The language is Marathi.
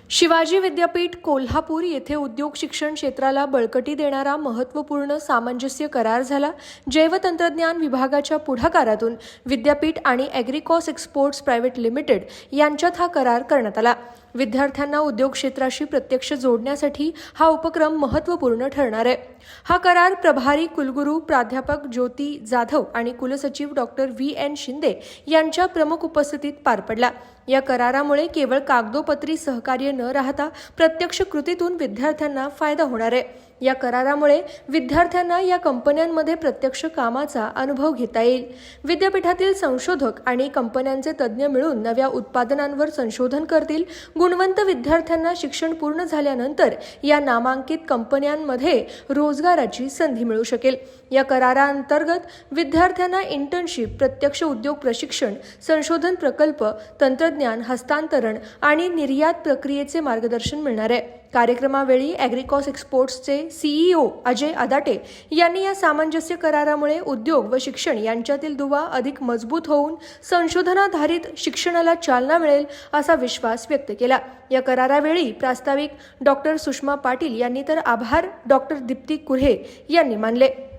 शिवाजी विद्यापीठ कोल्हापूर येथे उद्योग शिक्षण क्षेत्राला बळकटी देणारा महत्त्वपूर्ण सामंजस्य करार झाला। जैवतंत्रज्ञान विभागाच्या पुढाकारातून विद्यापीठ आणि ॲग्रिकॉस एक्सपोर्ट्स प्रायव्हेट लिमिटेड यांच्यात हा करार करण्यात आला। विद्यार्थ्यांना उद्योग क्षेत्राशी प्रत्यक्ष जोडण्यासाठी हा उपक्रम महत्त्वपूर्ण ठरणार आहे। हा करार प्रभारी कुलगुरू प्राध्यापक ज्योती जाधव आणि कुलसचिव डॉक्टर VN शिंदे यांच्या प्रमुख उपस्थितीत पार पडला। या करारामुळे केवळ कागदोपत्री सहकार्य न राहता प्रत्यक्ष कृतीतून विद्यार्थ्यांना फायदा होणार आहे। या करारामुळे विद्यार्थ्यांना या कंपन्यांमध्ये प्रत्यक्ष कामाचा अनुभव घेता येईल। विद्यापीठातील संशोधक आणि कंपन्यांचे तज्ज्ञ मिळून नव्या उत्पादनांवर संशोधन करतील। गुणवंत विद्यार्थ्यांना शिक्षण पूर्ण झाल्यानंतर या नामांकित कंपन्यांमध्ये रोजगाराची संधी मिळू शकेल। या कराराअंतर्गत विद्यार्थ्यांना इंटर्नशिप, प्रत्यक्ष उद्योग प्रशिक्षण, संशोधन प्रकल्प, तंत्रज्ञान हस्तांतरण आणि निर्यात प्रक्रियेचे मार्गदर्शन मिळणार आहे। कार्यक्रमावेळी ॲग्रिकॉस एक्सपोर्ट्सचे CEO अजय अदाटे यांनी या सामंजस्य करारामुळे उद्योग व शिक्षण यांच्यातील दुवा अधिक मजबूत होऊन संशोधनाधारित शिक्षणाला चालना मिळेल असा विश्वास व्यक्त केला। या करारावेळी प्रास्ताविक डॉक्टर सुषमा पाटील यांनी तर आभार डॉक्टर दीप्ती कुऱ्हे यांनी मानले।